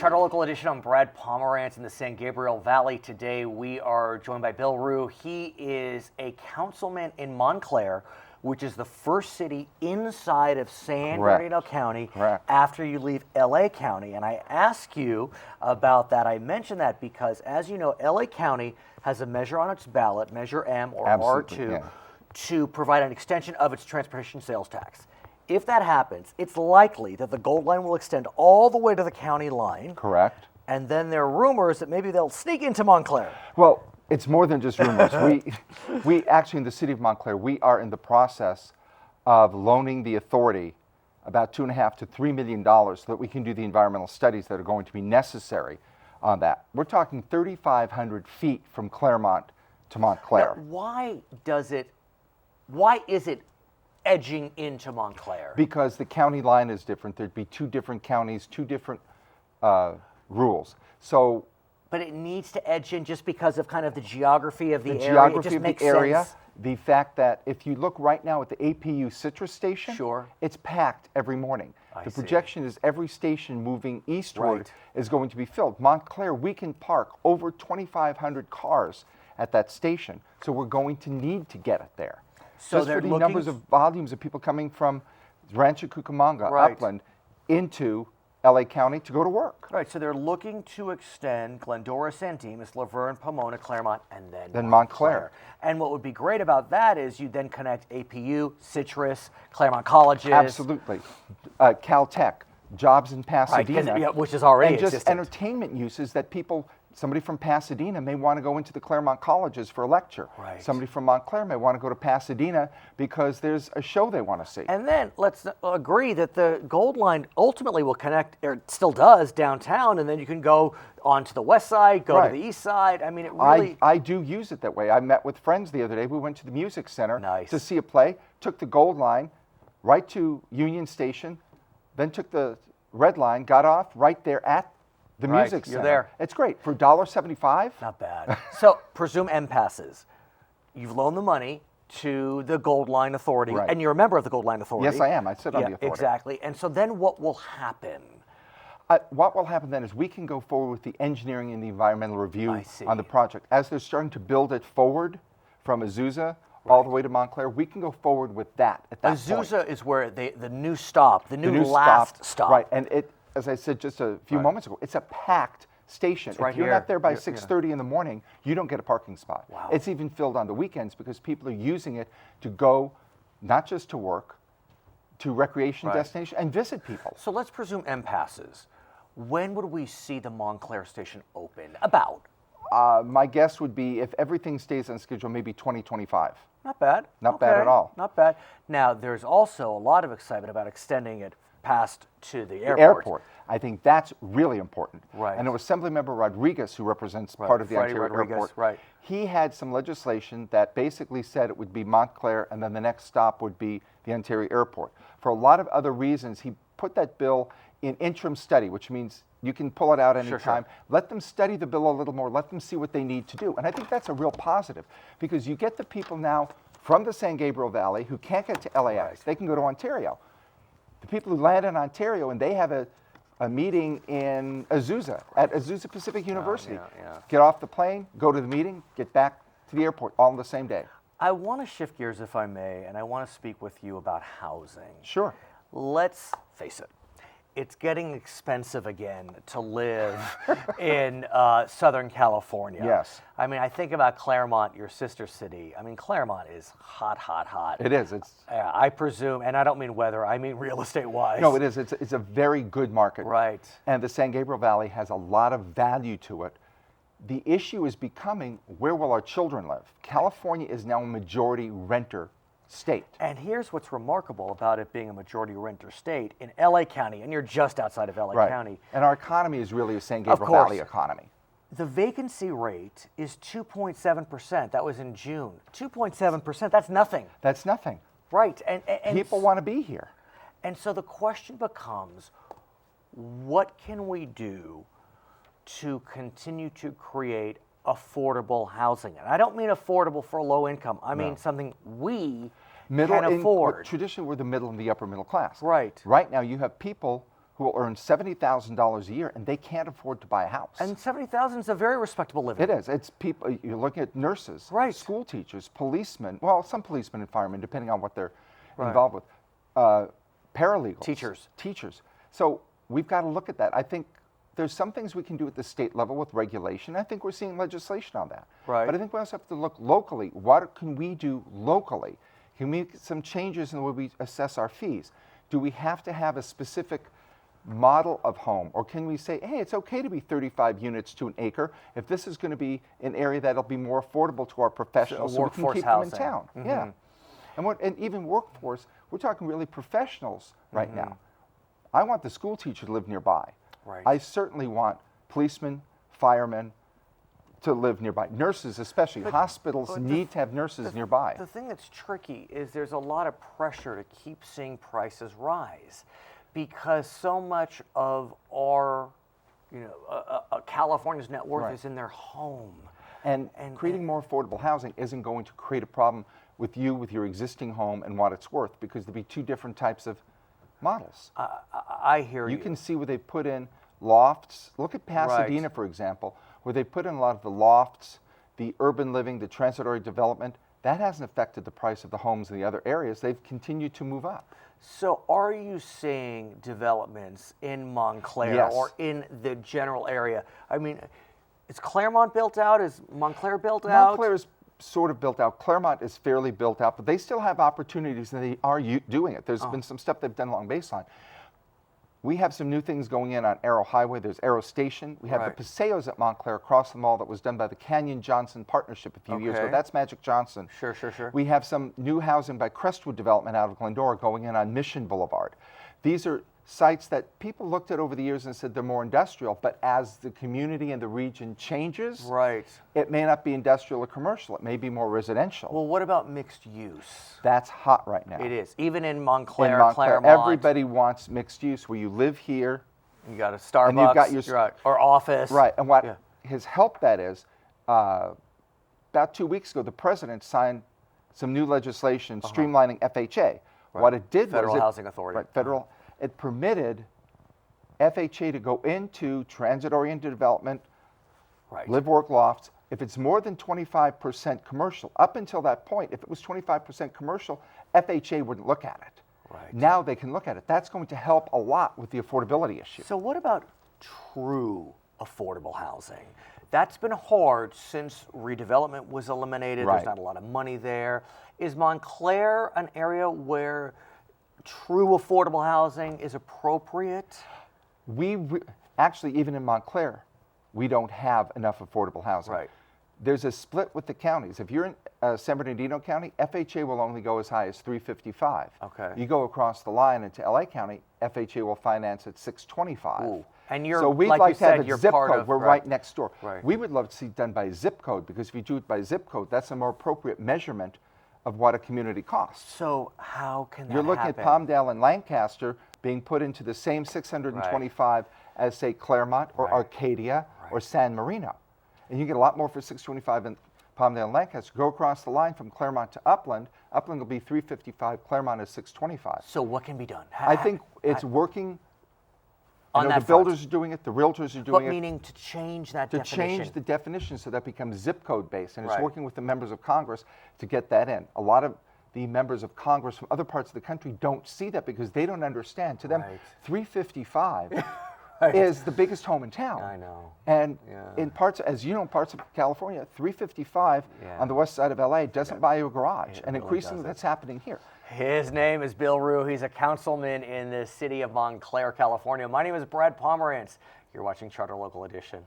Charter Local Edition. I'm Brad Pomerance in the San Gabriel Valley. Today we are joined by Bill Ruh. He is a councilman in Montclair, which is the first city inside of San Bernardino County after you leave LA County. And I ask you about that. I mention that because, as you know, LA County has a measure on its ballot, Measure M or R2, to provide an extension of its transportation sales tax. If that happens, it's likely that the Gold Line will extend all the way to the county line. Correct. And then there are rumors that maybe they'll sneak into Montclair. Well, it's more than just rumors. we actually, in the city of Montclair, we are in the process of loaning the authority about $2.5 to $3 million so that we can do the environmental studies that are going to be necessary on that. We're talking 3,500 feet from Claremont to Montclair. Now, why is it edging into Montclair? Because the county line is different. There'd be two different counties, two different rules. So, but it needs to edge in just because of kind of the geography of the area. Geography it just of makes the area. Sense. The fact that if you look right now at the APU citrus station, it's packed every morning. The projection is every station moving eastward is going to be filled. Montclair, we can park over 2,500 cars at that station, so we're going to need to get it there. So just for the numbers of volumes of people coming from Rancho Cucamonga, Upland, into LA County to go to work. Right, so they're looking to extend Glendora, San Dimas, Laverne, Pomona, Claremont, and then Montclair. And what would be great about that is you then connect APU, Citrus, Claremont colleges. Absolutely. Caltech, jobs in Pasadena. Which is already and just existent. Entertainment uses that people, somebody from Pasadena may want to go into the Claremont colleges for a lecture. Somebody from Montclair may want to go to Pasadena because there's a show they want to see. And then let's agree that the Gold Line ultimately will connect, or it still does, downtown, and then you can go onto the west side, go to the east side. I mean, it really... I do use it that way. I met with friends the other day. We went to the music center Nice. to see a play, took the Gold Line right to Union Station, then took the Red Line, got off right there at the music center. You're there. It's great. For $1.75. Not bad. So presume M passes. You've loaned the money to the Gold Line Authority, and you're a member of the Gold Line Authority. Yes, I am. I sit on the authority. Exactly. And so then what will happen? What will happen then is we can go forward with the engineering and the environmental review on the project. As they're starting to build it forward from Azusa all the way to Montclair, we can go forward with that at that point. Azusa is where the new stop, the new last stop. Right, and it, as I said just a few moments ago, it's a packed station. It's right if you're here. not there by 6:30 in the morning, you don't get a parking spot. Wow. It's even filled on the weekends because people are using it to go not just to work, to recreation destination, and visit people. So let's presume M passes. When would we see the Montclair station open? About? My guess would be, if everything stays on schedule, maybe 2025. Not bad. Not bad at all. Not bad. Now, there's also a lot of excitement about extending it past to the airport. The airport. I think that's really important. Right. I know Assemblymember Rodriguez, who represents part of the Ontario Airport, he had some legislation that basically said it would be Montclair and then the next stop would be the Ontario Airport. For a lot of other reasons, he put that bill in interim study, which means you can pull it out any time. Let them study the bill a little more. Let them see what they need to do. And I think that's a real positive because you get the people now from the San Gabriel Valley who can't get to LAX. They can go to Ontario. The people who land in Ontario and they have a meeting in Azusa, at Azusa Pacific University. Get off the plane, go to the meeting, get back to the airport all on the same day. I want to shift gears, if I may, and I want to speak with you about housing. Sure. Let's face it. It's getting expensive again to live in Southern California. Yes. I mean, I think about Claremont, your sister city. I mean, Claremont is hot, hot, hot. It is. It's. I presume, and I don't mean weather, I mean real estate-wise. No, it is. It's a very good market. Right. And the San Gabriel Valley has a lot of value to it. The issue is becoming, where will our children live? California is now a majority renter state. And here's what's remarkable about it being a majority renter state in LA County, and you're just outside of LA County. And our economy is really a San Gabriel Valley economy. The vacancy rate is 2.7%. That was in June. 2.7%, that's nothing. That's nothing. Right. And people want to be here. And so the question becomes, what can we do to continue to create affordable housing? And I don't mean affordable for low income. I mean something we can afford. Traditionally, we're the middle and the upper middle class. Right. Right now, you have people who will earn $70,000 a year and they can't afford to buy a house. And $70,000 is a very respectable living. It is. It's people. You're looking at nurses, right, school teachers, policemen. Well, some policemen and firemen, depending on what they're involved with. Paralegals, teachers. So we've got to look at that. I think there's some things we can do at the state level with regulation. I think we're seeing legislation on that. Right. But I think we also have to look locally. What can we do locally? Can we make some changes in the way we assess our fees? Do we have to have a specific model of home? Or can we say, hey, it's okay to be 35 units to an acre if this is going to be an area that'll be more affordable to our professionals so we can keep them in town. Mm-hmm. Yeah. And even workforce, we're talking really professionals right now. I want the school teacher to live nearby. Right. I certainly want policemen, firemen to live nearby. Nurses especially. Hospitals need to have nurses nearby. The thing that's tricky is there's a lot of pressure to keep seeing prices rise because so much of our, California's net worth is in their home. And creating more affordable housing isn't going to create a problem with your existing home and what it's worth, because there'll be two different types of models. I hear you. You can see where they put in lofts. Look at Pasadena, for example, where they put in a lot of the lofts, the urban living, the transitory development. That hasn't affected the price of the homes in the other areas. They've continued to move up. So are you seeing developments in Montclair or in the general area? I mean, is Claremont built out? Is Montclair built out? Montclair is sort of built out. Claremont is fairly built out, but they still have opportunities and they are doing it. There's been some stuff they've done along Baseline. We have some new things going in on Arrow Highway. There's Arrow Station. We have the Paseos at Montclair across the mall that was done by the Canyon Johnson Partnership a few years ago. That's Magic Johnson. Sure. We have some new housing by Crestwood Development out of Glendora going in on Mission Boulevard. These are sites that people looked at over the years and said they're more industrial, but as the community and the region changes, it may not be industrial or commercial. It may be more residential. Well, what about mixed use? That's hot right now. It is. Even in Montclair, Claremont. Everybody wants mixed use where you live here. You got a Starbucks and you've got your, or office. Right. And what has helped that is about 2 weeks ago, the president signed some new legislation streamlining FHA. What it did Federal was Housing Authority. It permitted FHA to go into transit-oriented development, live-work lofts. If it's more than 25% commercial, up until that point, if it was 25% commercial, FHA wouldn't look at it. Now they can look at it. That's going to help a lot with the affordability issue. So what about true affordable housing? That's been hard since redevelopment was eliminated. There's not a lot of money there. Is Montclair an area where true affordable housing is appropriate? Actually, even in Montclair, we don't have enough affordable housing. There's a split with the counties. If you're in San Bernardino County, FHA will only go as high as $355. You go across the line into LA County, FHA will finance at $625. And you're, so we'd like to have a zip code. We're right next door. We would love to see it done by zip code, because if you do it by zip code, that's a more appropriate measurement of what a community costs. So how can that You're looking happen? at Palmdale and Lancaster being put into the same 625 as, say, Claremont or Arcadia or San Marino. And you get a lot more for 625 in Palmdale and Lancaster. Go across the line from Claremont to Upland. Upland will be 355, Claremont is 625. So what can be done? I think it's working. The builders are doing it, the realtors are doing it. But meaning to change that definition. To change the definition so that becomes zip code based. And it's working with the members of Congress to get that in. A lot of the members of Congress from other parts of the country don't see that because they don't understand. To them, 355 is the biggest home in town. I know. And in parts, as you know, in parts of California, 355 on the west side of LA doesn't buy you a garage. And increasingly that's happening here. His name is Bill Ruh. He's a councilman in the city of Montclair, California. My name is Brad Pomerance. You're watching Charter Local Edition.